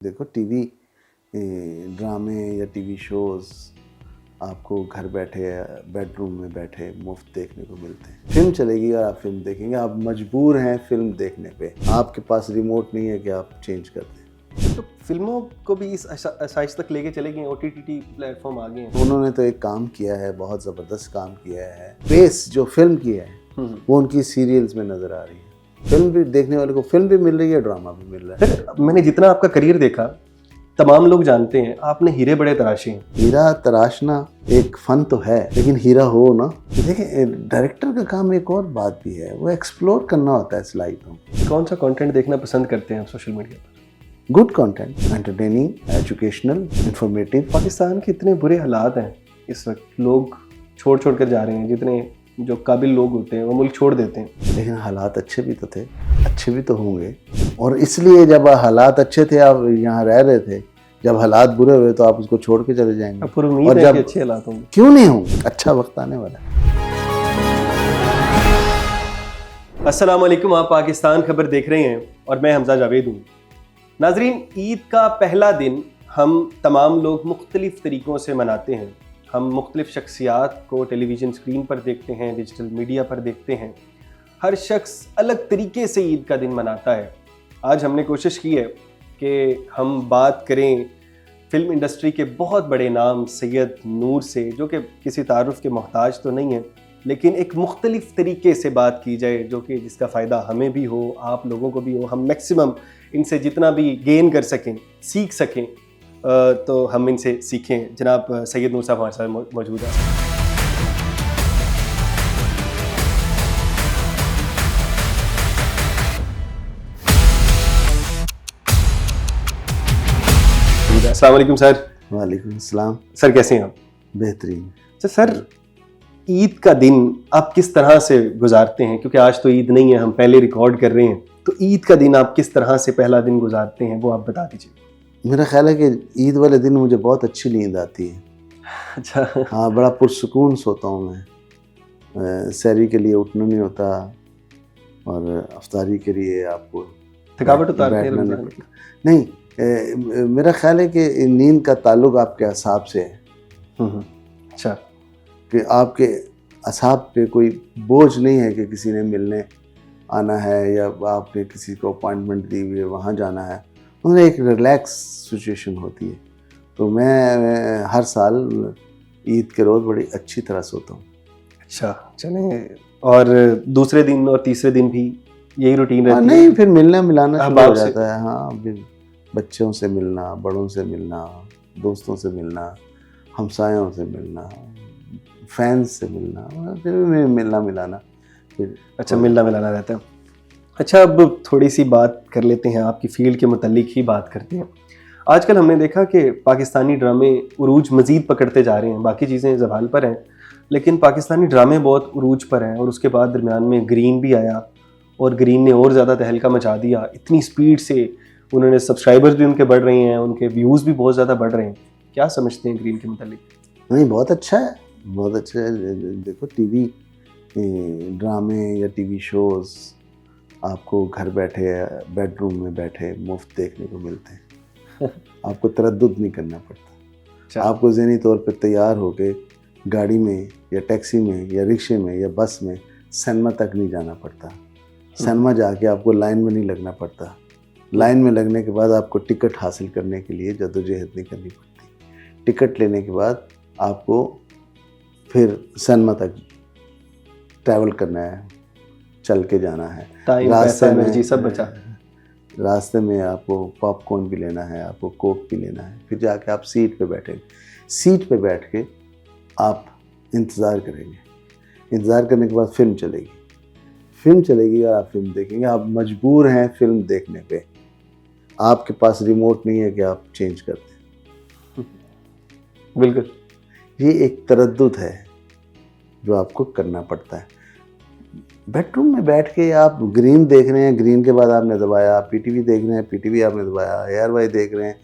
देखो टीवी ड्रामे या टीवी शोज़ आपको घर बैठे बेडरूम में बैठे मुफ्त देखने को मिलते हैं। फिल्म चलेगी और आप फिल्म देखेंगे, आप मजबूर हैं फिल्म देखने पे, आपके पास रिमोट नहीं है कि आप चेंज कर दें। तो फिल्मों को भी इस साइज तक लेके चले गए, OTT प्लेटफॉर्म आ गए हैं। उन्होंने तो एक काम किया है, बहुत ज़बरदस्त काम किया है। बेस जो फिल्म की है वो उनकी सीरियल्स में नज़र आ रही है। फिल्म भी देखने वाले को फिल्म भी मिल रही है, ड्रामा भी मिल रहा है। मैंने जितना आपका करियर देखा, तमाम लोग जानते हैं आपने हीरे बड़े तराशे हैं। हीरा तराशना एक फन तो है, लेकिन हीरा हो ना, देखिए डायरेक्टर का काम एक और बात भी है, वो एक्सप्लोर करना होता है इस लाइफ में। कौन सा कंटेंट देखना पसंद करते हैं आप सोशल मीडिया पर? Good content, entertaining, educational, informative. Pakistan के इतने बुरे हालात हैं इस वक्त, लोग छोड़ कर जा रहे हैं, जितने जो काबिल लोग होते हैं वो मुल्क छोड़ देते हैं। लेकिन हालात अच्छे भी तो थे, अच्छे भी तो होंगे, और इसलिए जब हालात अच्छे थे आप यहाँ रह रहे थे, जब हालात बुरे हुए तो आप उसको छोड़ के चले जाएंगे। अब पूरी उम्मीद है कि अच्छे हालात होंगे। क्यों नहीं होंगे, अच्छा वक्त आने वाला है। अस्सलाम वालेकुम, आप पाकिस्तान खबर देख रहे हैं और मैं हमजा जावेद हूँ। नाजरीन, ईद का पहला दिन हम तमाम लोग मुख्तलिफ तरीक़ों से मनाते हैं। हम मुख्तलिफ शख्सियात को टेलीविज़न स्क्रीन पर देखते हैं, डिजिटल मीडिया पर देखते हैं। हर शख्स अलग तरीके से ईद का दिन मनाता है। आज हमने कोशिश की है कि हम बात करें फ़िल्म इंडस्ट्री के बहुत बड़े नाम सैयद नूर से, जो कि किसी तारुफ़ के मोहताज तो नहीं है, लेकिन एक मुख्तलिफ तरीके से बात की जाए जो कि जिसका फ़ायदा हमें भी हो, आप लोगों को भी हो। हम मैक्सिमम इनसे जितना भी गेन कर सकें, सीख सकें, तो हम इनसे सीखें। जनाब सैयद नूर साहब हमारे साथ मौजूद हैं। अस्सलाम वालेकुम सर। वालेकुम अस्सलाम। सर कैसे हैं आप? बेहतरीन। सर, ईद का दिन आप किस तरह से गुजारते हैं? क्योंकि आज तो ईद नहीं है, हम पहले रिकॉर्ड कर रहे हैं, तो ईद का दिन आप किस तरह से पहला दिन गुजारते हैं वो आप बता दीजिए। मेरा ख्याल है कि ईद वाले दिन मुझे बहुत अच्छी नींद आती है। अच्छा। हाँ, बड़ा पुरसुकून सोता हूँ मैं। सहरी के लिए उठना नहीं होता और अफ्तारी के लिए आपको थकावट उतारते हैं बैठना रमज़ान नहीं की? नहीं, मेरा ख्याल है कि नींद का ताल्लुक आपके असाब से है। अच्छा। कि आपके असाब पे कोई बोझ नहीं है कि किसी ने मिलने आना है या आपने किसी को अपॉइंटमेंट दी हुई है, वहाँ जाना है। उन्हें एक रिलैक्स सिचुएशन होती है। तो मैं हर साल ईद के रोज़ बड़ी अच्छी तरह सोता हूँ। अच्छा, चलें। और दूसरे दिन और तीसरे दिन भी यही रूटीन रहती है? नहीं, फिर मिलना मिलाना शुरू हो अहबाब से? जाता है। हाँ, फिर बच्चों से मिलना, बड़ों से मिलना, दोस्तों से मिलना, हमसायों से मिलना, फैंस से मिलना, फिर मिलना मिलाना फिर। अच्छा, मिलना मिलाना रहता है। अच्छा, अब थोड़ी सी बात कर लेते हैं, आपकी फील्ड के मुतालिक ही बात करते हैं। आजकल हमने देखा कि पाकिस्तानी ड्रामे उरूज मज़ीद पकड़ते जा रहे हैं। बाकी चीज़ें ज़वाल पर हैं, लेकिन पाकिस्तानी ड्रामे बहुत उरूज पर हैं। और उसके बाद दरमियान में ग्रीन भी आया और ग्रीन ने और ज़्यादा तहलका मचा दिया। इतनी स्पीड से उन्होंने सब्सक्राइबर्स भी उनके बढ़ रहे हैं, उनके व्यूज़ भी बहुत ज़्यादा बढ़ रहे हैं। क्या समझते हैं ग्रीन के मुतालिक? नहीं, बहुत अच्छा है, बहुत अच्छा है। देखो टीवी ड्रामे या टीवी शोज़ आपको घर बैठे बेडरूम में बैठे मुफ्त देखने को मिलते हैं। आपको तरद्दुद नहीं करना पड़ता। आपको ज़हनी तौर पर तैयार होके गाड़ी में या टैक्सी में या रिक्शे में या बस में सिनेमा तक नहीं जाना पड़ता। सिनेमा जाके आपको लाइन में नहीं लगना पड़ता। लाइन में लगने के बाद आपको टिकट हासिल करने के लिए जद्दोजहद नहीं करनी पड़ती। टिकट लेने के बाद आपको फिर सिनेमा तक ट्रैवल करना है, चल के जाना है। टाइम, पैसा, एनर्जी सब बचा। रास्ते में आपको पॉपकॉर्न भी लेना है, आपको कोक भी लेना है, फिर जाके आप सीट पे बैठेंगे। सीट पे बैठ के आप इंतज़ार करेंगे। इंतज़ार करने के बाद फिल्म चलेगी। फिल्म चलेगी और आप फिल्म देखेंगे। आप मजबूर हैं फिल्म देखने पे, आपके पास रिमोट नहीं है कि आप चेंज कर दें। बिल्कुल। ये एक तरद्दुद है जो आपको करना पड़ता है। बेडरूम में बैठ के आप ग्रीन देख रहे हैं, ग्रीन के बाद आपने दबाया, पीटीवी देख रहे हैं, पीटीवी आपने दबाया, एयरवाई देख रहे हैं,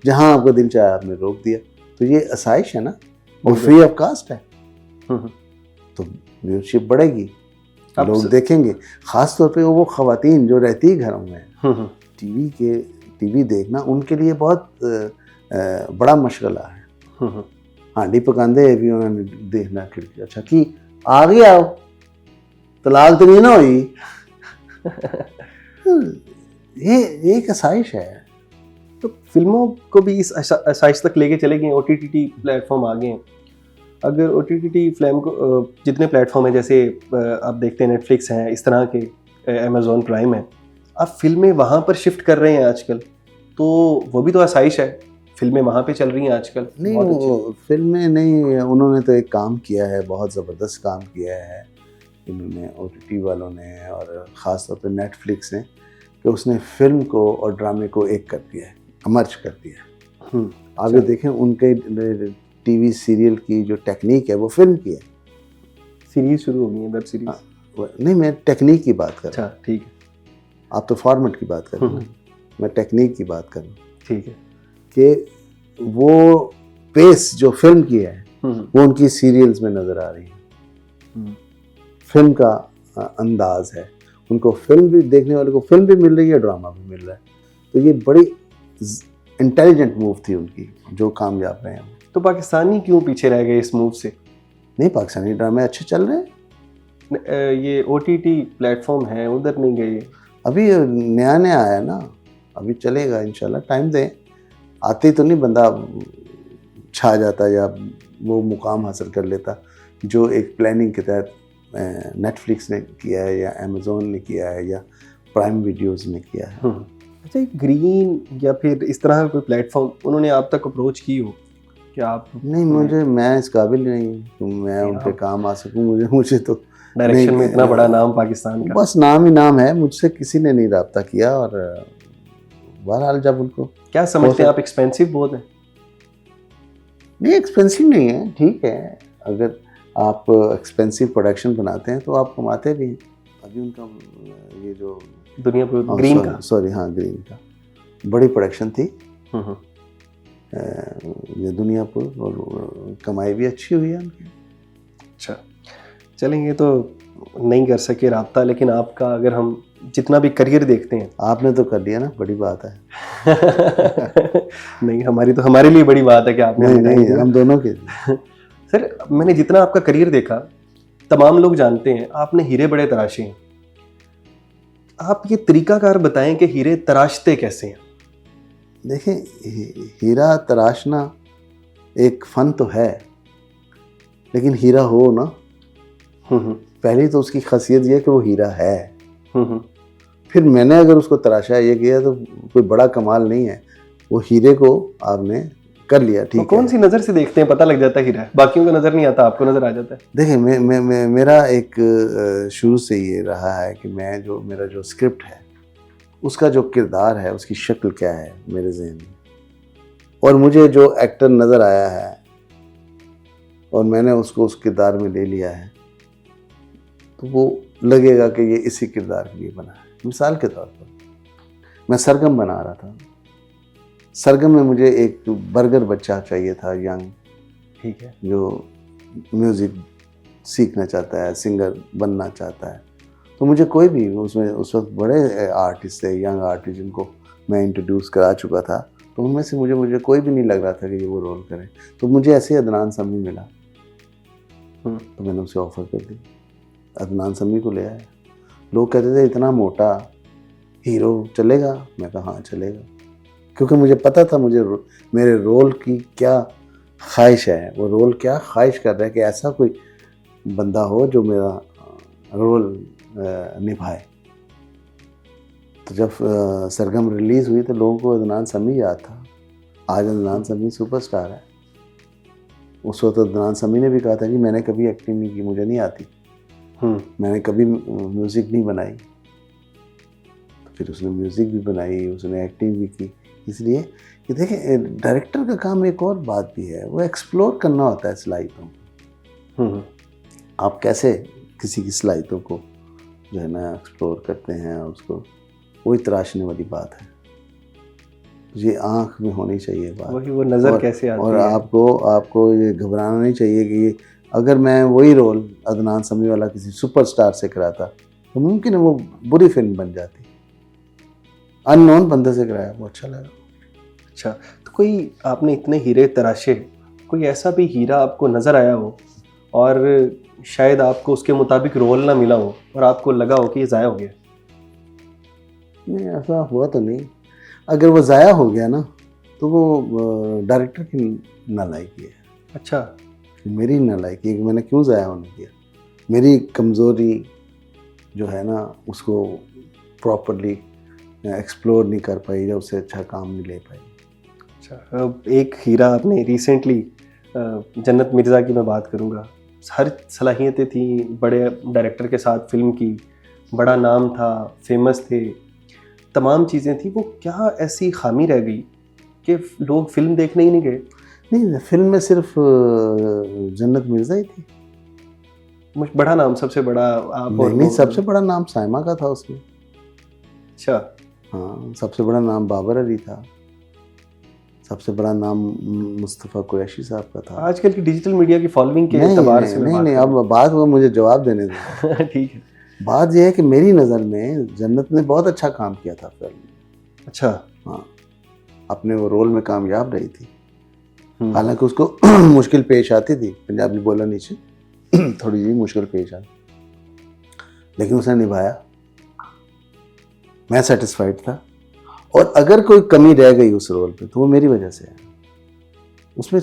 जहां आपको दिल चाहे आपने रोक दिया। तो ये आसाइश है ना, और फ्री ऑफ कास्ट है। तो व्यूअरशिप बढ़ेगी, लोग देखेंगे। ख़ास तौर पे वो ख़वातीन जो रहती है घरों में, टीवी देखना उनके लिए बहुत बड़ा मशगला है। हांडी पकांदे भी उन्होंने देखना खिड़की, अच्छा कि आ गया आओ तलाक तो नहीं ना हुई। ये एक आसाइश है। तो फिल्मों को भी इस आसाइश तक लेके चले गए, OTT प्लेटफॉर्म आ गए हैं। अगर OTT फिल्म को जितने प्लेटफॉर्म हैं, जैसे आप देखते हैं नेटफ्लिक्स हैं, इस तरह के अमेज़ॉन प्राइम है, आप फिल्में वहाँ पर शिफ्ट कर रहे हैं आजकल, तो वो भी तो आसाइश है, फिल्में वहाँ पे चल रही हैं आजकल। नहीं वो फिल्में नहीं, उन्होंने तो एक काम किया है, बहुत ज़बरदस्त काम किया है इन्होंने, OTT वालों ने और ख़ास तौर पे नेटफ्लिक्स ने, कि उसने फिल्म को और ड्रामे को एक कर दिया है, मर्ज कर दिया है। आगे देखें उनके टीवी सीरियल की जो टेक्निक है वो फिल्म की है। सीरीज शुरू हो गई है, वेब सीरीज। नहीं, मैं टेक्निक की बात कर रहा हूँ। अच्छा ठीक है, आप तो फॉर्मेट की बात कर रहे हैं, मैं टेक्निक की बात कर रहा हूँ। ठीक है कि वो पेस जो फिल्म की है वो उनकी सीरियल्स में नज़र आ रही है। फिल्म का अंदाज है, उनको फिल्म भी, देखने वाले को फिल्म भी मिल रही है, ड्रामा भी मिल रहा है। तो ये बड़ी इंटेलिजेंट मूव थी उनकी, जो कामयाब रहे हैं। तो पाकिस्तानी क्यों पीछे रह गए इस मूव से? नहीं, पाकिस्तानी ड्रामे अच्छे चल रहे हैं। ये OTT प्लेटफॉर्म है, उधर नहीं गए अभी नया नया आया ना, अभी चलेगा इंशाल्लाह, टाइम दें। आते ही तो नहीं बंदा छा जाता या वो मुकाम हासिल कर लेता जो एक प्लानिंग के तहत नेटफ्लिक्स ने किया है या अमेज़ॉन ने किया है या प्राइम वीडियोज़ ने किया है। अच्छा, ग्रीन या फिर इस तरह का कोई प्लेटफॉर्म उन्होंने आप तक अप्रोच की हो कि आप? नहीं, मैं इस काबिल नहीं हूँ कि मैं उनके काम आ सकूँ। मुझे तो डायरेक्शन में इतना बड़ा नाम पाकिस्तान का, बस नाम ही नाम है, मुझसे किसी ने नहीं रब्ता किया। और बहरहाल जब उनको क्या समझते हैं आप, एक्सपेंसिव बहुत है? नहीं, एक्सपेंसिव नहीं है, ठीक है। अगर आप एक्सपेंसिव प्रोडक्शन बनाते हैं तो आप कमाते भी हैं। अभी उनका ये जो दुनियापुर ग्रीन का, सॉरी हाँ, ग्रीन का बड़ी प्रोडक्शन थी ये दुनियापुर, और कमाई भी अच्छी हुई है उनकी। अच्छा, चलेंगे तो नहीं कर सके रब्ता, लेकिन आपका अगर हम जितना भी करियर देखते हैं, आपने तो कर लिया ना, बड़ी बात है। नहीं, हमारे लिए बड़ी बात है कि आपने नहीं, हम दोनों के सर, मैंने जितना आपका करियर देखा, तमाम लोग जानते हैं आपने हीरे बड़े तराशे हैं। आप ये तरीकाकार बताएं कि हीरे तराशते कैसे हैं? देखें, हीरा तराशना एक फन तो है, लेकिन हीरा हो ना, पहली तो उसकी खासियत यह है कि वो हीरा है। फिर मैंने अगर उसको तराशा ये किया तो कोई बड़ा कमाल नहीं है, वो हीरे को आपने कर लिया, ठीक है। कौन सी नज़र से देखते हैं, पता लग जाता है हीरा है, बाकियों को नज़र नहीं आता, आपको नज़र आ जाता है? देखिए, मेरा एक शुरू से ये रहा है कि मेरा जो स्क्रिप्ट है उसका जो किरदार है, उसकी शक्ल क्या है मेरे जहन में, और मुझे जो एक्टर नज़र आया है और मैंने उसको उस किरदार में ले लिया है, तो वो लगेगा कि ये इसी किरदार के लिए बना है। मिसाल के तौर पर मैं सरगम बना रहा था। सरगम में मुझे एक बर्गर बच्चा चाहिए था, यंग, ठीक है, जो म्यूज़िक सीखना चाहता है, सिंगर बनना चाहता है। तो मुझे कोई भी उसमें उस वक्त बड़े आर्टिस्ट थे, यंग आर्टिस्ट, जिनको मैं इंट्रोड्यूस करा चुका था, तो उनमें से मुझे कोई भी नहीं लग रहा था कि ये वो रोल करे। तो मुझे ऐसे ही अदनान समी मिला, तो मैंने उसे ऑफ़र कर दी, अदनान समी को ले आया। लोग कहते थे इतना मोटा हीरो चलेगा? मैं कहा हाँ चलेगा, क्योंकि मुझे पता था मेरे रोल की क्या ख्वाहिश है, वो रोल क्या ख्वाहिश कर रहा है कि ऐसा कोई बंदा हो जो मेरा रोल निभाए। तो जब सरगम रिलीज़ हुई तो लोगों को अदनान समी याद था। आज अदनान समी सुपरस्टार है। उस वक्त अदनान समी ने भी कहा था कि मैंने कभी एक्टिंग नहीं की, मुझे नहीं आती, मैंने कभी म्यूज़िक नहीं बनाई। तो फिर उसने म्यूज़िक भी बनाई, उसने एक्टिंग भी की। इसलिए कि देखें, डायरेक्टर का काम एक और बात भी है, वो एक्सप्लोर करना होता है सलाहितों को। आप कैसे किसी की सलाहितों को जो है ना एक्सप्लोर करते हैं, उसको वही तराशने वाली बात है। ये आँख में होनी चाहिए बात, वही वो नज़र कैसे आती और है। आपको ये घबराना नहीं चाहिए कि अगर मैं वही रोल अदनान समी वाला किसी सुपरस्टार से कराता तो मुमकिन है वो बुरी फिल्म बन जाती। अननोन बंदे से कराया, वो अच्छा लगा। अच्छा, तो कोई आपने इतने हीरे तराशे, कोई ऐसा भी हीरा आपको नज़र आया हो और शायद आपको उसके मुताबिक रोल ना मिला हो और आपको लगा हो कि ये ज़ाया हो गया? नहीं, ऐसा हुआ तो नहीं। अगर वो ज़ाया हो गया ना तो वो डायरेक्टर की नालायकी है, अच्छा, मेरी नालायकी है कि मैंने क्यों ज़ाया होने दिया। मेरी कमज़ोरी जो है ना उसको प्रॉपरली एक्सप्लोर नहीं कर पाई या उससे अच्छा काम नहीं ले पाई। अच्छा। अब एक हीरा आपने रिसेंटली, जन्नत मिर्ज़ा की मैं बात करूँगा, हर सलाहियतें थी, बड़े डायरेक्टर के साथ फ़िल्म की, बड़ा नाम था, फेमस थे, तमाम चीज़ें थी, वो क्या ऐसी खामी रह गई कि लोग फ़िल्म देखने ही नहीं गए? नहीं, फिल्म में सिर्फ जन्नत मिर्ज़ा ही थी। बड़ा नाम, सबसे बड़ा आप और नहीं, वो। सबसे बड़ा नाम साइमा का था उसमें। अच्छा, हाँ, सबसे बड़ा नाम बाबर अली था, सबसे बड़ा नाम मुस्तफ़ा कुरैशी साहब का था। आजकल की डिजिटल मीडिया की फॉलोइंग के नहीं एतबार नहीं से मैं नहीं बात नहीं, कर अब बात को मुझे जवाब देने दो। रहा हूँ। ठीक है। बात यह है कि मेरी नज़र में जन्नत ने बहुत अच्छा काम किया था फिल्म में। अच्छा। हाँ, अपने वो रोल में कामयाब रही थी। हालांकि हम्म। उसको मुश्किल पेश आती थी, पंजाबी बोला नीचे थोड़ी जी मुश्किल पेश आती, लेकिन उसने निभाया। मैं सेटिस्फाइड था। और अगर कोई कमी रह गई उस रोल पे तो वो मेरी वजह से है, उसमें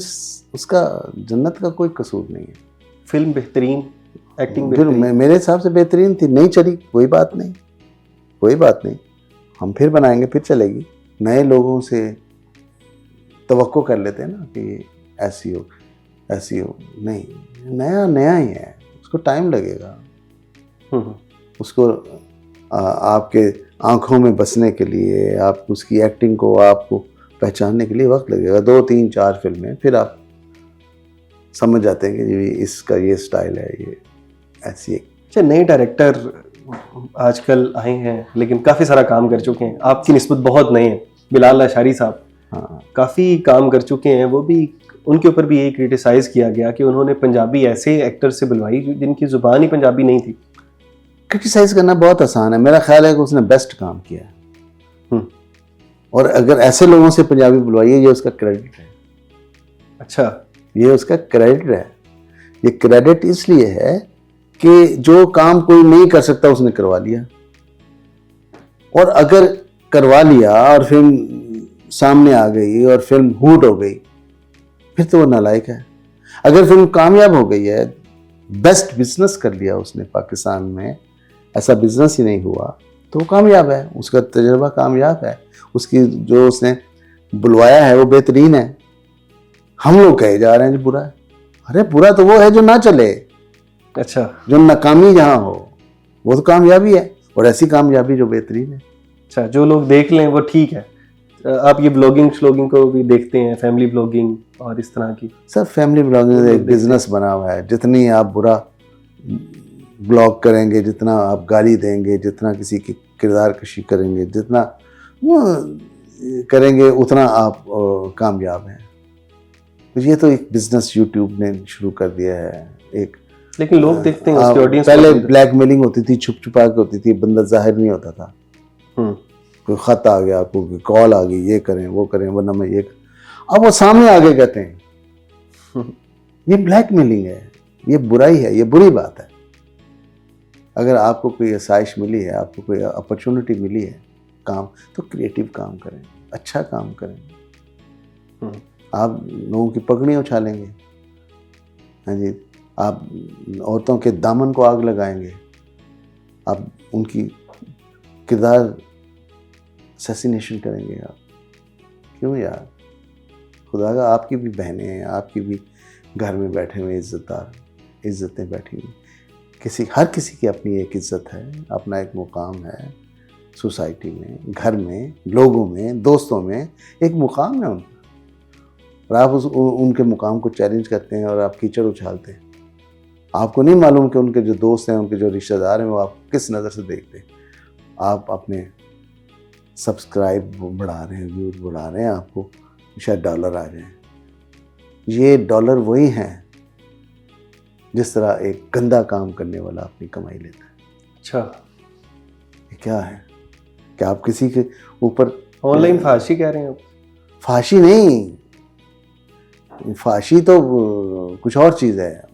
उसका जन्नत का कोई कसूर नहीं है। फिल्म बेहतरीन, एक्टिंग फिर बेहतरीन। मेरे हिसाब से बेहतरीन थी, नहीं चली कोई बात नहीं, कोई बात नहीं, हम फिर बनाएंगे, फिर चलेगी। नए लोगों से तवक्को कर लेते हैं ना कि ऐसी हो ऐसी हो, नहीं, नया नया ही है, उसको टाइम लगेगा, हम्म। उसको आपके आंखों में बसने के लिए, आप उसकी एक्टिंग को आपको पहचानने के लिए वक्त लगेगा। 2 3 4 फिल्में, फिर आप समझ जाते हैं कि जी इसका ये स्टाइल है, ये ऐसी एक। अच्छा, नए डायरेक्टर आजकल आए हैं लेकिन काफ़ी सारा काम कर चुके हैं, आपकी निस्बत बहुत नए हैं। बिलाल अशारी साहब हाँ, काफ़ी काम कर चुके हैं, वो भी, उनके ऊपर भी यही क्रिटिसाइज़ किया गया कि उन्होंने पंजाबी ऐसे एक्टर से बुलवाई जिनकी ज़ुबान ही पंजाबी नहीं थी। क्रिटिसाइज करना बहुत आसान है, मेरा ख्याल है कि उसने बेस्ट काम किया है। हम्म। और अगर ऐसे लोगों से पंजाबी बुलवाई है, ये उसका क्रेडिट है, अच्छा। ये उसका क्रेडिट है। ये क्रेडिट इसलिए है कि जो काम कोई नहीं कर सकता उसने करवा लिया, और अगर करवा लिया और फिल्म सामने आ गई और फिल्म हुट हो गई, फिर तो वो नालायक है। अगर फिल्म कामयाब हो गई है, बेस्ट बिजनेस कर लिया उसने पाकिस्तान में, ऐसा बिजनेस ही नहीं हुआ, तो वो कामयाब है, उसका तजुर्बा कामयाब है, उसकी जो उसने बुलवाया है वो बेहतरीन है। हम लोग कहे जा रहे हैं जो बुरा है। अरे बुरा तो वो है जो ना चले, अच्छा। जो नाकामी जहाँ हो, वो तो कामयाबी है, और ऐसी कामयाबी जो बेहतरीन है। अच्छा, जो लोग देख लें वो ठीक है। आप ये ब्लॉगिंग श्लॉगिंग को भी देखते हैं, फैमिली ब्लॉगिंग और इस तरह की? सब फैमिली ब्लॉगिंग एक बिजनेस बना हुआ है। जितनी आप बुरा ब्लॉग करेंगे, जितना आप गाली देंगे, जितना किसी की किरदार कशी करेंगे, जितना वो करेंगे, उतना आप कामयाब हैं। तो ये तो एक बिजनेस यूट्यूब ने शुरू कर दिया है। एक, लेकिन लोग देखते हैं, उसकी ऑडियंस पहले ब्लैकमेलिंग होती थी, छुप छुपा के होती थी, बंदा जाहिर नहीं होता था। कोई खत आ गया, कोई कॉल आ गई, ये करें वो करें वरना मैं ये, अब वो सामने आगे कहते हैं। ये ब्लैकमेलिंग है, ये बुराई है, ये बुरी बात है। अगर आपको कोई आसाइश मिली है, आपको कोई अपॉर्चुनिटी मिली है काम, तो क्रिएटिव काम करें, अच्छा काम करें। आप लोगों की पगड़ी उछालेंगे, हाँ जी, आप औरतों के दामन को आग लगाएंगे, आप उनकी किरदार असैसिनेशन करेंगे आप। क्यों यार, खुदा का, आपकी भी बहनें हैं, आपकी भी घर में बैठे हुए इज्जतदार, इज्जतें बैठी हुई, हर किसी की अपनी एक इज्जत है, अपना एक मुकाम है सोसाइटी में, घर में, लोगों में, दोस्तों में, एक मुकाम है उनका। और आप उनके मुकाम को चैलेंज करते हैं और आप कीचड़ उछालते हैं। आपको नहीं मालूम कि उनके जो दोस्त हैं, उनके जो रिश्तेदार हैं, वो आप किस नज़र से देखते हैं। आप अपने सब्सक्राइब बढ़ा रहे हैं, व्यूज बढ़ा रहे हैं, आपको शायद डॉलर आ जाए। ये डॉलर वही हैं जिस तरह एक गंदा काम करने वाला अपनी कमाई लेता है। अच्छा, ये क्या है कि आप किसी के ऊपर ऑनलाइन फांसी कह रहे हैं आप? फांसी नहीं, फांसी तो कुछ और चीज़ है।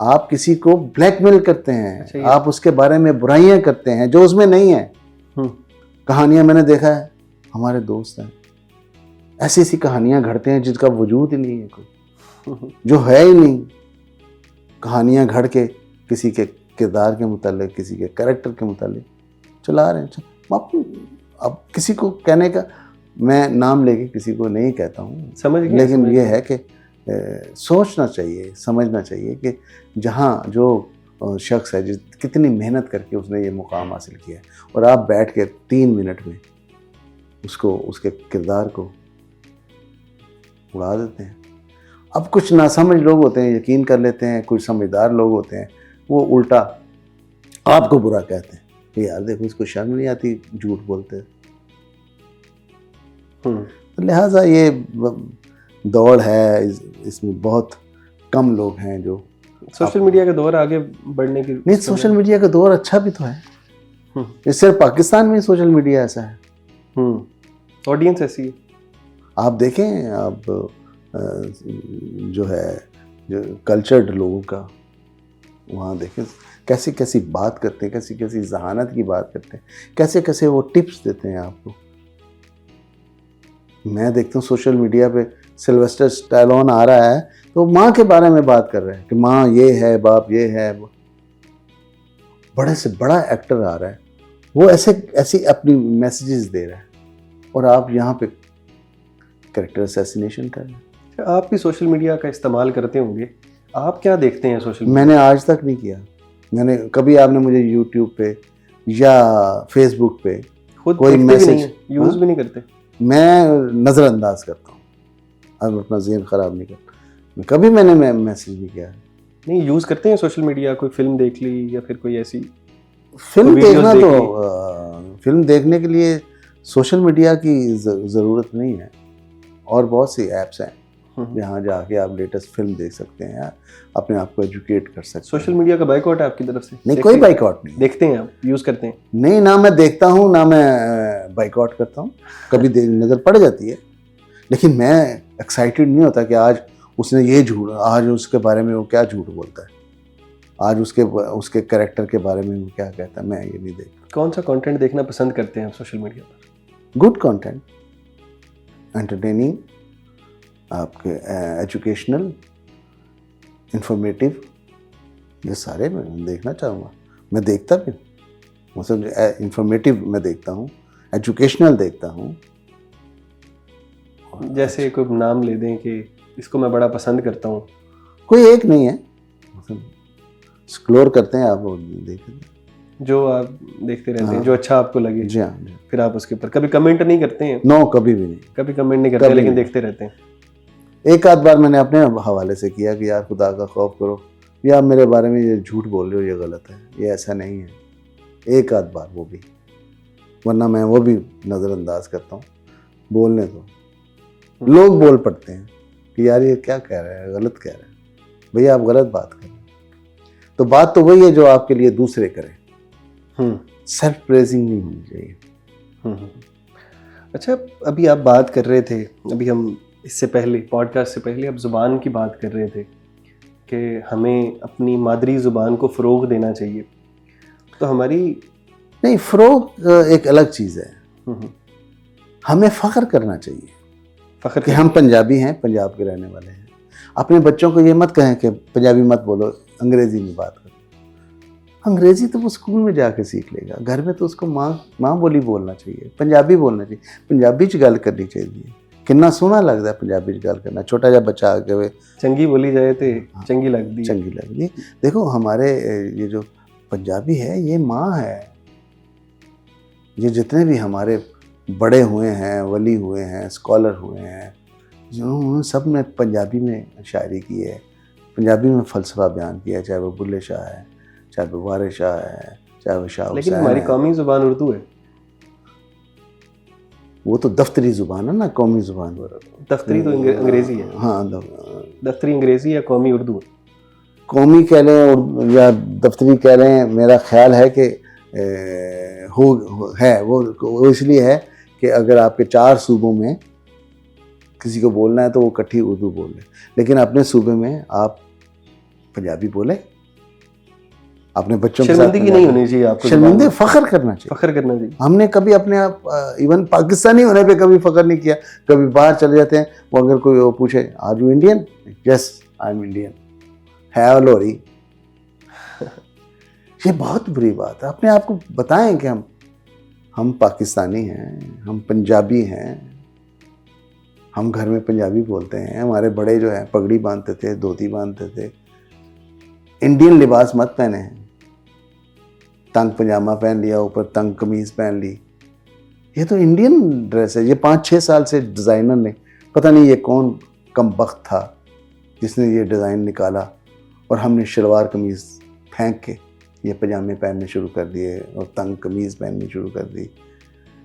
आप किसी को ब्लैकमेल करते हैं, अच्छा, आप उसके बारे में बुराइयां करते हैं जो उसमें नहीं है। कहानियां मैंने देखा है, हमारे दोस्त हैं, ऐसी ऐसी कहानियां घड़ते हैं जिसका वजूद ही नहीं है, कोई जो है ही नहीं। कहानियां घड़ के किसी के किरदार के मुतालिक, किसी के कैरेक्टर के मुतालिक चला रहे हैं। अब किसी को कहने का, मैं नाम लेके किसी को नहीं कहता हूँ, समझ गए, लेकिन ये है कि सोचना चाहिए, समझना चाहिए कि जहाँ जो शख्स है, जिस कितनी मेहनत करके उसने ये मुकाम हासिल किया है, और आप बैठ के 3 मिनट में उसको, उसके किरदार को उड़ा देते हैं। अब कुछ नासमझ लोग होते हैं यकीन कर लेते हैं, कुछ समझदार लोग होते हैं वो उल्टा आपको बुरा कहते हैं कि यार देखो इसको शर्म नहीं आती झूठ बोलते। तो लिहाजा ये दौड़ है, इसमें बहुत कम लोग हैं जो सोशल मीडिया का दौर आगे बढ़ने की। नहीं, सोशल मीडिया का दौर अच्छा भी तो है। ये सिर्फ पाकिस्तान में सोशल मीडिया ऐसा है, ऑडियंस ऐसी है। आप देखें, आप जो है जो कल्चर्ड लोगों का वहाँ देखें कैसी कैसी बात करते हैं, कैसी कैसी जहानत की बात करते हैं, कैसे कैसे वो टिप्स देते हैं आपको। मैं देखता हूँ सोशल मीडिया पे सिल्वेस्टर स्टैलोन आ रहा है तो माँ के बारे में बात कर रहे हैं कि माँ ये है, बाप ये है। बड़े से बड़ा एक्टर आ रहा है, वो ऐसी अपनी मैसेजेस दे रहा है, और आप यहाँ पे कैरेक्टर असैसिनेशन कर रहे हैं। आप भी सोशल मीडिया का इस्तेमाल करते होंगे, आप क्या देखते हैं सोशल मीडिया? मैंने आज तक नहीं किया। मैंने कभी, आपने मुझे यूट्यूब पे या फेसबुक पे खुद कोई मैसेज यूज़ भी नहीं करते? मैं नज़रअंदाज करता हूँ, अब अपना ज़हन ख़राब नहीं करता। कभी मैंने मैसेज नहीं किया। नहीं, यूज़ करते हैं सोशल मीडिया? कोई फिल्म देख ली या फिर कोई ऐसी फिल्म देखना, तो फिल्म देखने के लिए सोशल मीडिया की ज़रूरत नहीं है, और बहुत सी ऐप्स हैं जहाँ जाके आप लेटेस्ट फिल्म देख सकते हैं, अपने आप को एजुकेट कर सकते हैं। सोशल मीडिया का बाइकआउट है आपकी तरफ से? नहीं, कोई बाइकआउट नहीं। देखते हैं आप, यूज़ करते हैं? नहीं, ना मैं देखता हूँ ना मैं बाइकआउट करता हूँ। कभी नज़र पड़ जाती है, लेकिन मैं एक्साइटेड नहीं होता कि आज उसने ये झूठ, आज उसके बारे में वो क्या झूठ बोलता है, आज उसके कैरेक्टर के बारे में वो क्या कहता है। मैं ये नहीं देखता। कौन सा कंटेंट देखना पसंद करते हैं आप सोशल मीडिया पर? गुड कंटेंट, एंटरटेनिंग, आपके एजुकेशनल, इंफॉर्मेटिव, ये सारे मैं देखना चाहूँगा। मैं देखता भी, मतलब इंफॉर्मेटिव मैं देखता हूँ, एजुकेशनल देखता हूँ। जैसे कोई नाम ले दें कि इसको मैं बड़ा पसंद करता हूँ? कोई एक नहीं है, मतलब एक्सप्लोर करते हैं आप, देखते हैं जो आप देखते रहते हैं, जो अच्छा आपको लगे। जी हाँ, जी। फिर आप उसके ऊपर कभी कमेंट नहीं करते हैं? नो, कभी भी नहीं। कभी कमेंट नहीं करते, लेकिन देखते रहते हैं? एक आध बार मैंने अपने हवाले से किया कि यार खुदा का खौफ करो, या आप मेरे बारे में ये झूठ बोल रहे हो, ये गलत है, ये ऐसा नहीं है। एक आध बार, वो भी, वरना मैं वो भी नज़रअंदाज करता हूँ। बोलने दो, लोग बोल पड़ते हैं कि यार ये क्या कह रहा है, गलत कह रहा है। भैया आप गलत बात कर रहे हैं, तो बात तो वही है जो आपके लिए दूसरे करें। सेल्फ प्रेजिंग नहीं होनी चाहिए। अच्छा, अभी आप बात कर रहे थे, अभी हम इससे पहले, पॉडकास्ट से पहले, आप ज़ुबान की बात कर रहे थे कि हमें अपनी मादरी ज़ुबान को फ़रोग़ देना चाहिए। तो हमारी नहीं, फ़रोग़ एक अलग चीज़ है। हमें फ़ख्र करना चाहिए, फ़ख्र कि हम पंजाबी हैं, पंजाब के रहने वाले हैं। अपने बच्चों को ये मत कहें कि पंजाबी मत बोलो, अंग्रेज़ी में बात करो। अंग्रेज़ी तो वो स्कूल में जाके सीख लेगा, घर में तो उसको माँ बोली बोलना चाहिए, पंजाबी बोलना चाहिए, पंजाबी च गल करनी चाहिए। कितना सोहना लगता है पंजाबी च गल करना। छोटा जा बच्चा आके वे चंगी बोली जाए तो चंगी लगती, चंगी लगती। देखो हमारे ये जो पंजाबी है, ये माँ है। ये जितने भी हमारे बड़े हुए हैं, वली हुए हैं, स्कॉलर हुए हैं, जिन्होंने सब ने पंजाबी में शायरी की है, पंजाबी में फ़लसफ़ा बयान किया है, चाहे वो बुल्ले शाह है, चाहे वो वारिस शाह है, चाहे वो शाह हुसैन है। लेकिन हमारी कौमी ज़ुबान उर्दू है। वो तो दफ्तरी ज़ुबान है ना, कौमी ज़ुबान। दफ्तरी तो अंग्रेज़ी है। हाँ, दफ्तरी अंग्रेज़ी या कौमी उर्दू है? कौमी कह लें या दफ्तरी कह लें, मेरा ख्याल है कि है वो इसलिए है कि अगर आपके 4 सूबों में किसी को बोलना है तो वो इकट्ठी उर्दू बोल ले, लेकिन अपने सूबे में आप पंजाबी बोले, अपने बच्चों के साथ शर्मिंदगी नहीं होनी चाहिए आपको, शर्मिंदे फख्र करना चाहिए। फख्र करना चाहिए। हमने कभी अपने आप इवन पाकिस्तानी होने पे कभी फख्र नहीं किया। कभी बाहर चले जाते हैं, वो अगर कोई वो पूछे are you Indian, yes I am Indian, है लोरी। ये बहुत बुरी बात है। अपने आप को बताएं कि हम पाकिस्तानी हैं, हम पंजाबी हैं, हम घर में पंजाबी बोलते हैं। हमारे बड़े जो है पगड़ी बांधते थे, धोती बांधते थे। इंडियन लिबास मत पहने हैं, तंग पजामा पहन लिया, ऊपर तंग कमीज पहन ली, ये तो इंडियन ड्रेस है। ये 5-6 साल से डिज़ाइनर ने, पता नहीं ये कौन कमबख्त था जिसने ये डिज़ाइन निकाला, और हमने शलवार कमीज़ फेंक के ये पजामे पहनने शुरू कर दिए और तंग कमीज़ पहननी शुरू कर दी।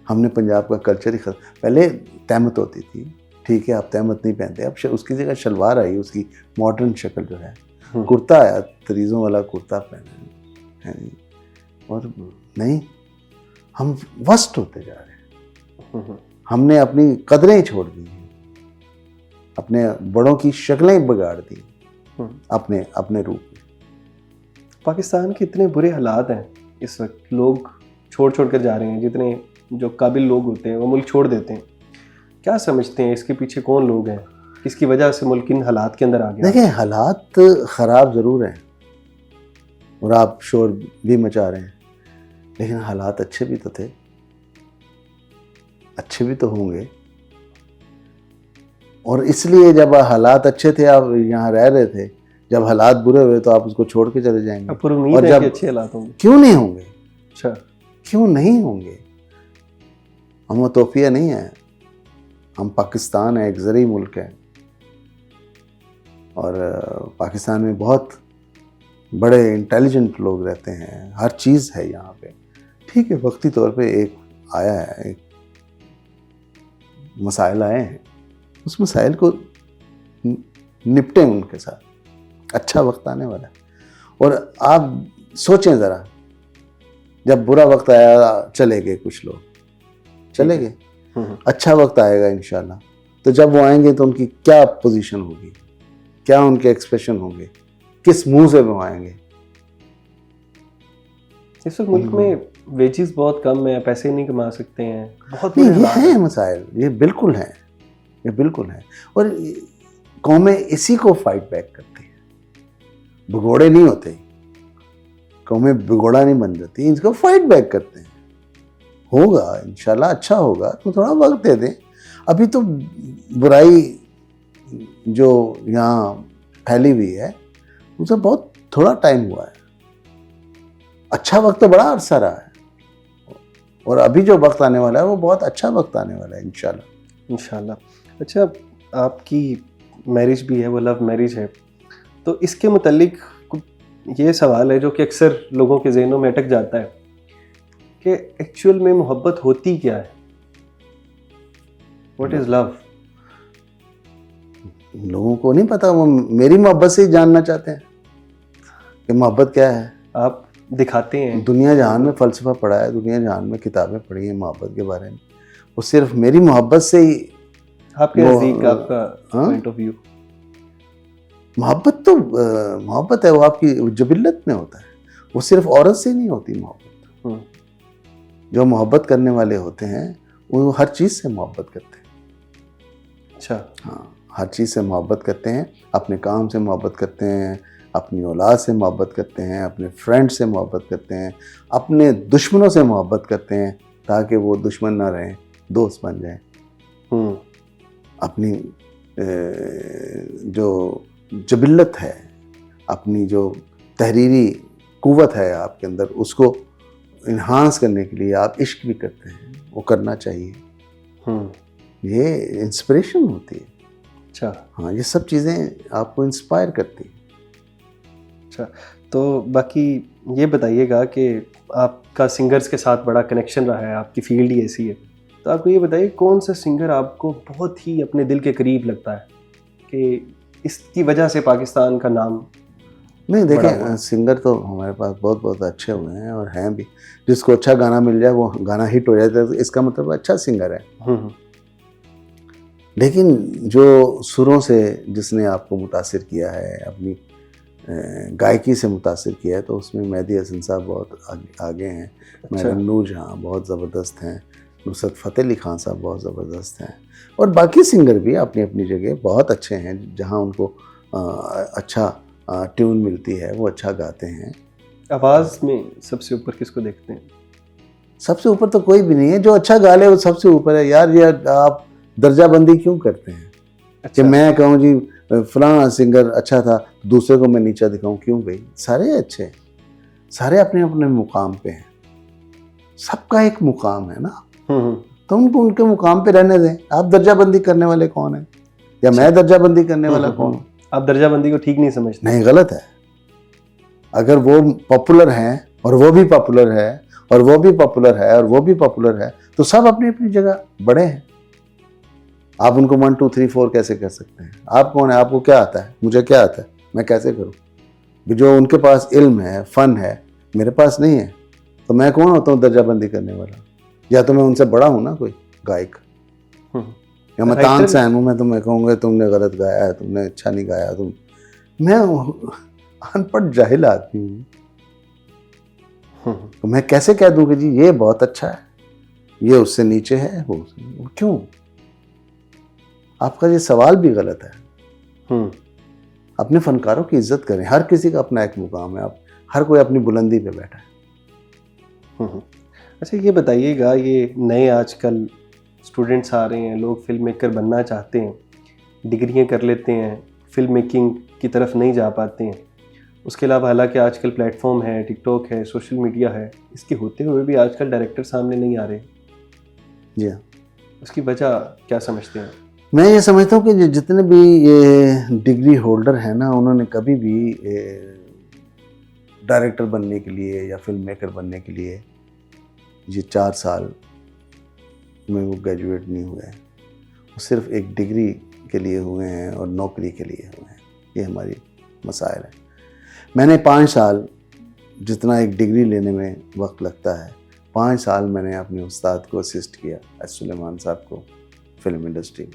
हमने पंजाब का कल्चर ही पहले तहमत होती थी, ठीक है, आप तहमत नहीं पहनते, अब उसकी जगह शलवार आई, उसकी मॉडर्न शक्ल जो है, कुर्ता आया, तरीज़ों वाला कुर्ता पहना है, और नहीं, हम वस्ट होते जा रहे हैं। हमने अपनी कदरें छोड़ दी हैं, अपने बड़ों की शक्लें बिगाड़ दी अपने अपने रूप में। पाकिस्तान के इतने बुरे हालात हैं इस वक्त, लोग छोड़ कर जा रहे हैं, जितने जो काबिल लोग होते हैं वो मुल्क छोड़ देते हैं। क्या समझते हैं इसके पीछे कौन लोग हैं, किसकी वजह से मुल्क इन हालात के अंदर आ गया? देखिए, हालात ख़राब ज़रूर हैं और आप शोर भी मचा रहे हैं, लेकिन हालात अच्छे भी तो थे, अच्छे भी तो होंगे। और इसलिए जब हालात अच्छे थे, आप यहाँ रह रहे थे, जब हालात बुरे हुए तो आप उसको छोड़ के चले जाएंगे। अब पूरी उम्मीद है कि अच्छे हालात होंगे। क्यों नहीं होंगे? अच्छा, क्यों नहीं होंगे? हम उतोपिया नहीं है, हम पाकिस्तान है, एक ज़री मुल्क है, और पाकिस्तान में बहुत बड़े इंटेलिजेंट लोग रहते हैं, हर चीज़ है यहाँ पे। ठीक है, वक्ती तौर पे एक आया है, एक मसाइल आए हैं, उस मसाइल को निपटें उनके साथ, अच्छा वक्त आने वाला है। और आप सोचें ज़रा, जब बुरा वक्त आया चले गए, कुछ लोग चले गए, अच्छा वक्त आएगा इंशाल्लाह, तो जब वो आएंगे तो उनकी क्या पोजीशन होगी, क्या उनके एक्सप्रेशन होंगे, किस मुंह से वो आएंगे। इस वक्त मुल्क में वेजेस बहुत कम है, पैसे नहीं कमा सकते हैं, बहुत नहीं, ये है मसाइल, ये बिल्कुल है, ये बिल्कुल है। और कौमें इसी को फाइट बैक करती हैं, भगोड़े नहीं होते, कौमें भगोड़ा नहीं बन जाती, इसको फाइट बैक करते हैं। होगा इंशाल्लाह, अच्छा होगा, तो थोड़ा वक्त दे दें। अभी तो बुराई जो यहाँ फैली हुई है उसे बहुत थोड़ा टाइम हुआ है, अच्छा वक्त तो बड़ा अरसा रहा है, और अभी जो वक्त आने वाला है वो बहुत अच्छा वक्त आने वाला है इंशाल्लाह। अच्छा, आपकी मैरिज भी है, वो लव मैरिज है, तो इसके मुतालिक ये सवाल है जो कि अक्सर लोगों के जहनों में अटक जाता है कि एक्चुअल में मोहब्बत होती क्या है? What is love? लोगों को नहीं पता, वो मेरी मोहब्बत से ही जानना चाहते हैं कि मोहब्बत क्या है। आप दिखाते हैं, दुनिया जहान में फ़लसफ़ा पढ़ा है, दुनिया जहान में किताबें पढ़ी हैं मोहब्बत के बारे में, वो सिर्फ मेरी मोहब्बत से ही, आपके नज़दीक आपका पॉइंट ऑफ व्यू। मोहब्बत तो मोहब्बत है, वो आपकी जबिल्लत में होता है, वो सिर्फ औरत से नहीं होती मोहब्बत। जो मोहब्बत करने वाले होते हैं वो हर चीज़ से मोहब्बत करते हैं। अच्छा, हाँ, हर चीज़ से मोहब्बत करते हैं, अपने काम से मोहब्बत करते हैं, अपनी औलाद से मोहब्बत करते हैं, अपने फ्रेंड से मोहब्बत करते हैं, अपने दुश्मनों से मोहब्बत करते हैं ताकि वो दुश्मन ना रहें, दोस्त बन जाएं। अपनी जो जबिल्लत है, अपनी जो तहरीरी कुव्वत है आपके अंदर, उसको इन्हांस करने के लिए आप इश्क भी करते हैं, वो करना चाहिए। ये इंस्पिरेशन होती है। अच्छा, हाँ, ये सब चीज़ें आपको इंस्पायर करती हैं। अच्छा, तो बाकी ये बताइएगा कि आपका सिंगर्स के साथ बड़ा कनेक्शन रहा है, आपकी फील्ड ही ऐसी है, तो आपको ये बताइए कौन सा सिंगर आपको बहुत ही अपने दिल के करीब लगता है कि इसकी वजह से पाकिस्तान का नाम नहीं बड़ा हुआ देखिए, सिंगर तो हमारे पास बहुत बहुत अच्छे हुए हैं और हैं भी। जिसको अच्छा गाना मिल जाए वो गाना हिट हो जाता है, तो इसका मतलब अच्छा सिंगर है। हम्म। लेकिन जो सुरों से जिसने आपको मुतासिर किया है, अपनी गायकी से मुतासिर किया है, तो उसमें मेहदी हसन साहब बहुत आगे हैं। अच्छा। मैडम नूर जहाँ बहुत ज़बरदस्त हैं। नुसरत फ़तेह अली खान साहब बहुत ज़बरदस्त हैं। और बाकी सिंगर भी अपनी अपनी जगह बहुत अच्छे हैं। जहाँ उनको अच्छा ट्यून मिलती है वो अच्छा गाते हैं। आवाज में सबसे ऊपर किसको देखते हैं? सबसे ऊपर तो कोई भी नहीं है, जो अच्छा गा ले वो सबसे ऊपर है यार। ये आप दर्जाबंदी क्यों करते हैं कि अच्छा। मैं कहूँ जी फलाना सिंगर अच्छा था, दूसरे को मैं नीचा दिखाऊं? क्यों भाई, सारे अच्छे हैं, सारे अपने अपने मुकाम पे हैं। सबका एक मुकाम है ना, तो उनको उनके मुकाम पे रहने दें। आप दर्जाबंदी करने वाले कौन है, या मैं दर्जाबंदी करने वाला कौन हूँ? आप दर्जाबंदी को ठीक नहीं समझते? नहीं, गलत है। अगर वो पॉपुलर हैं और वो भी पॉपुलर है और वो भी पॉपुलर है और वो भी पॉपुलर है, तो सब अपनी अपनी जगह बड़े हैं। आप उनको 1 2 3 4 कैसे कर सकते हैं? आप कौन है? आपको क्या आता है? मुझे क्या आता है? मैं कैसे करूं? जो उनके पास इल्म है, फन है, मेरे पास नहीं है, तो मैं कौन होता हूँ दर्जाबंदी करने वाला? या तो मैं उनसे बड़ा हूं ना कोई गायक, या मैं तानसेन हूं, मैं तुम्हें कहूँगा तुमने गलत गाया है, तुमने अच्छा नहीं गाया। मैं अनपढ़ जाहिल आदमी हूँ, तो मैं कैसे कह दूं कि जी ये बहुत अच्छा है, ये उससे नीचे है, वो क्यों? आपका ये सवाल भी गलत है। अपने फनकारों की इज्जत करें। हर किसी का अपना एक मुकाम है। आप हर कोई अपनी बुलंदी पे बैठा है। अच्छा, ये बताइएगा, ये नए आजकल स्टूडेंट्स आ रहे हैं, लोग फिल्म मेकर बनना चाहते हैं, डिग्रियां कर लेते हैं, फिल्म मेकिंग की तरफ नहीं जा पाते हैं। उसके अलावा हालांकि आजकल प्लेटफॉर्म है, टिकटॉक है, सोशल मीडिया है, इसके होते हुए भी आजकल डायरेक्टर सामने नहीं आ रहे। जी हाँ। उसकी वजह क्या समझते हैं? मैं ये समझता हूँ कि जितने भी ये डिग्री होल्डर हैं ना, उन्होंने कभी भी डायरेक्टर बनने के लिए या फिल्म मेकर बनने के लिए ये 4 साल में वो ग्रेजुएट नहीं हुए हैं। वो सिर्फ एक डिग्री के लिए हुए हैं और नौकरी के लिए हुए हैं। ये हमारी मसाइल है। मैंने 5 साल, जितना एक डिग्री लेने में वक्त लगता है, 5 साल मैंने अपने उस्ताद को असिस्ट किया, सुलेमान साहब को, फिल्म इंडस्ट्री में।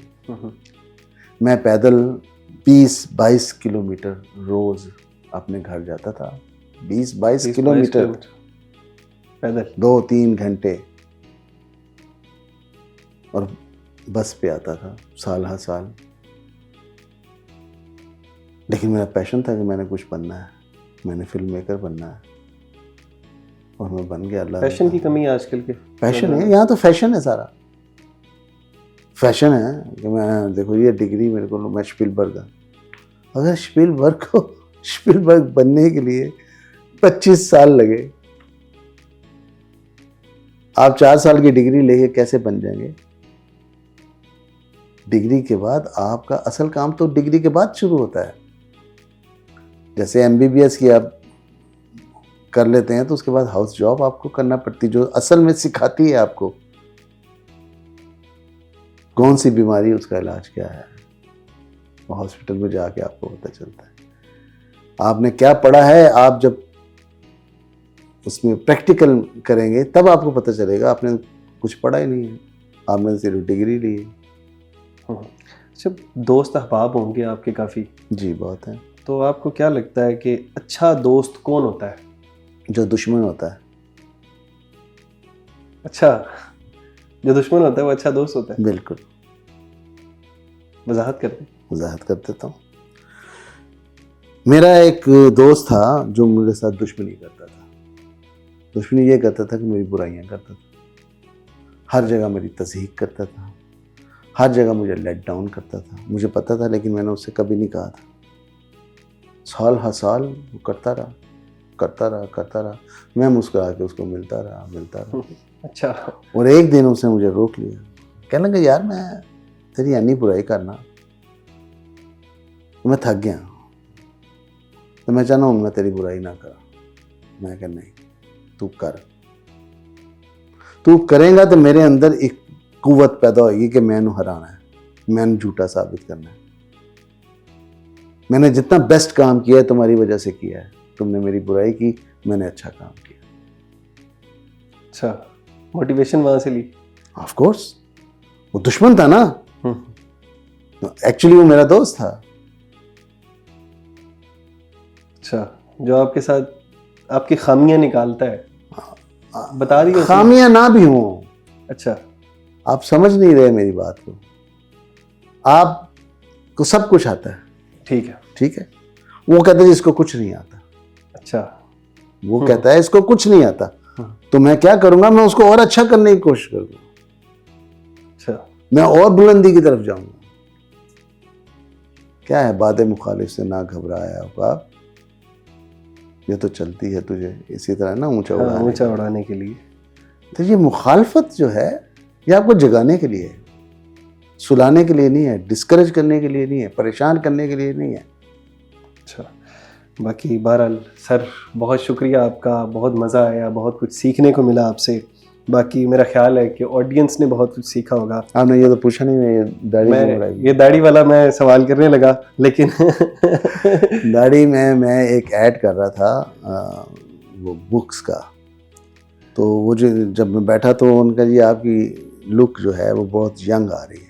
मैं पैदल 20-22 किलोमीटर रोज़ अपने घर जाता था। 20-22 किलोमीटर पैदल 2-3 घंटे, और बस पे आता था साल हर साल। लेकिन मेरा पैशन था कि मैंने कुछ बनना है, मैंने फिल्म मेकर बनना है, और मैं बन गया। अल्लाह, पैशन की कमी है आजकल के। पैशन है यहाँ, तो फैशन है, सारा फैशन है कि मैं देखो ये डिग्री मेरे को, मैं स्पीलबर्ग, अगर स्पीलबर्ग बनने के लिए 25 साल लगे, आप 4 साल की डिग्री लेके कैसे बन जाएंगे? डिग्री के बाद आपका असल काम तो डिग्री के बाद शुरू होता है। जैसे MBBS की आप कर लेते हैं तो उसके बाद हाउस जॉब आपको करना पड़ती, जो असल में सिखाती है आपको कौन सी बीमारी, उसका इलाज क्या है। हॉस्पिटल में जाके आपको पता चलता है। आपने क्या पढ़ा है, आप जब उसमें प्रैक्टिकल करेंगे तब आपको पता चलेगा। आपने कुछ पढ़ा ही नहीं है, आपने सिर्फ डिग्री ली है। अच्छा, दोस्त अहबाब होंगे आपके काफ़ी? जी बहुत हैं। तो आपको क्या लगता है कि अच्छा दोस्त कौन होता है? जो दुश्मन होता है। अच्छा, जो दुश्मन होता है वो अच्छा दोस्त होता है? बिल्कुल। वजाहत करते? वजाहत कर देता हूँ। मेरा एक दोस्त था जो मेरे साथ दुश्मनी करता था। दुश्मनी ये करता था कि मेरी बुराइयां करता था, हर जगह मेरी तज़हीक करता था, हर जगह मुझे लेट डाउन करता था। मुझे पता था, लेकिन मैंने उससे कभी नहीं कहा था। साल हर साल वो करता रहा। मैं मुस्कुरा के उसको मिलता रहा। अच्छा। और एक दिन उसने मुझे रोक लिया, कहने लगा यार मैं तेरी अन्नी बुराई करना, मैं थक गया, तो मैं चाहता हूँ मैं तेरी बुराई ना करा। मैं कहा नहीं, तू करेगा तो मेरे अंदर एक कुव्वत पैदा होगी कि मैंने हराना है, मैंने झूठा साबित करना है। मैंने जितना बेस्ट काम किया है तुम्हारी वजह से किया है, तुमने मेरी बुराई की, मैंने अच्छा काम किया। अच्छा, मोटिवेशन वहां से ली? ऑफ कोर्स, वो दुश्मन था ना, हम्म, एक्चुअली वो मेरा दोस्त था। अच्छा, जो आपके साथ आपकी खामियां निकालता है, बता दी उसने? खामियां ना भी हों, अच्छा, आप समझ नहीं रहे मेरी बात को। आपको सब कुछ आता है, ठीक है। ठीक है, वो कहता है इसको कुछ नहीं आता, अच्छा, वो कहता है इसको कुछ नहीं आता, तो मैं क्या करूंगा, मैं उसको और अच्छा करने की कोशिश करूंगा, अच्छा, मैं और बुलंदी की तरफ जाऊंगा। क्या है, बातें मुखालिफ से ना घबराया आप, ये तो चलती है तुझे इसी तरह ना ऊंचा हाँ, उड़ाने ऊंचा के लिए। उड़ाने के लिए। तो ये मुखालफत जो है, ये आपको जगाने के लिए है, सुलाने के लिए नहीं है, डिस्करेज करने के लिए नहीं है, परेशान करने के लिए नहीं है। अच्छा, बाकी बहरहाल सर बहुत शुक्रिया आपका, बहुत मज़ा आया, बहुत कुछ सीखने को मिला आपसे। बाकी मेरा ख्याल है कि ऑडियंस ने बहुत कुछ सीखा होगा। आपने ये तो पूछा नहीं, मैं ये दाढ़ी क्यों मैं बढ़ाई? ये दाढ़ी वाला मैं सवाल करने लगा, लेकिन दाढ़ी में मैं एक ऐड कर रहा था वो बुक्स का, तो वो जो जब मैं बैठा तो उनका जी आपकी लुक जो है वो बहुत यंग आ रही है,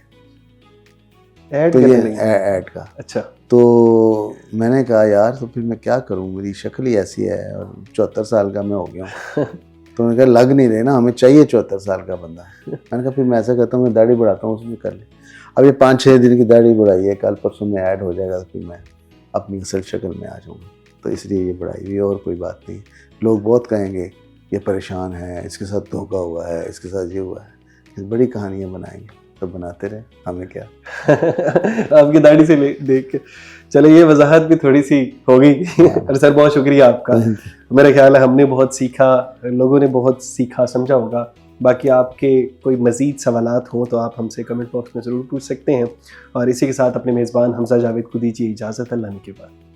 ऐड तो ये करने लगी। ऐड का। अच्छा, तो मैंने कहा यार तो फिर मैं क्या करूं, मेरी शक्ल ही ऐसी है और 74 साल का मैं हो गया हूँ। तो उन्होंने कहा लग नहीं रहे ना, हमें चाहिए 74 साल का बंदा। मैंने कहा फिर मैं ऐसा करता हूँ, मैं दाढ़ी बढ़ाता हूँ, उसमें कर ले। अब ये 5-6 दिन की दाढ़ी बढ़ाई है, कल परसों में ऐड हो जाएगा, तो फिर मैं अपनी असल शक्ल में आ जाऊँगा। तो इसलिए ये बढ़ाई हुई, और कोई बात नहीं। लोग बहुत कहेंगे ये परेशान है, इसके साथ धोखा हुआ है, इसके साथ ये हुआ है, इस बड़ी कहानियाँ बनाएंगे, तो बनाते रहे, हमें क्या। आपकी दाढ़ी से देख के चलो ये वजाहत भी थोड़ी सी हो गई। और सर बहुत शुक्रिया आपका। मेरा ख्याल है हमने बहुत सीखा, लोगों ने बहुत सीखा समझा होगा। बाकी आपके कोई मज़ीद सवालात हों तो आप हमसे कमेंट बॉक्स में ज़रूर पूछ सकते हैं। और इसी के साथ अपने मेज़बान हमजा जावेद को दीजिए इजाज़त, अल्लाह के बाद।